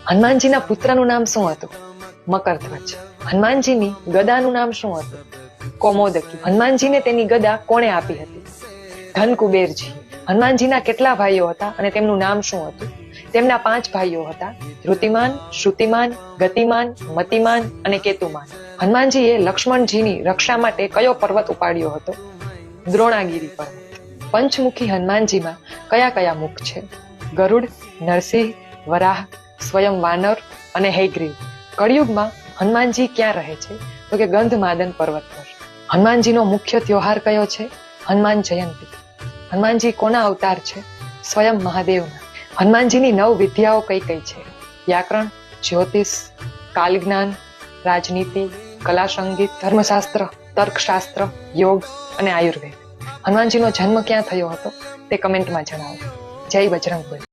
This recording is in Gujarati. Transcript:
હનુમાનજીના પુત્રનું નામ શું હતું? મકરધ્વજ. હનુમાનજીની ગદાનું નામ શું હતું? કૌમોદકી. હનુમાનજીને તેની ગદા કોણે આપી હતી? ધનકુબેરજી. હનુમાનજીના કેટલા ભાઈઓ હતા અને તેમનું નામ શું હતું? તેમના 5 ભાઈઓ હતા: ધૃતિમાન, શ્રુતિમાન, ગતિમાન, મતિમાન અને કેતુમાન. હનુમાનજીએ લક્ષ્મણજીની રક્ષા માટે કયો પર્વત ઉપાડ્યો હતો? દ્રોણાગીરી પર્વત. પંચમુખી હનુમાનજીમાં કયા કયા મુખ છે? ગરુડ, નરસિંહ, વરાહ, સ્વયં વાનર અને હયગ્રીવ. કળિયુગમાં હનુમાનજી ક્યાં રહે છે? તો કે ગંધમાદન પર્વત પર. હનુમાનજીનો મુખ્ય ત્યોહાર કયો છે? હનુમાન જયંતી. હનુમાનજી કોના અવતાર છે? સ્વયં મહાદેવના. હનુમાનજીની 9 વિદ્યાઓ કઈ કઈ છે? વ્યાકરણ, જ્યોતિષ, કાલજ્ઞાન, રાજનીતિ, કલા સંગીત, ધર્મશાસ્ત્ર, તર્કશાસ્ત્ર, યોગ અને આયુર્વેદ. હનુમાનજીનો જન્મ ક્યાં થયો હતો તે કમેન્ટમાં જણાવો. જય બજરંગબલી.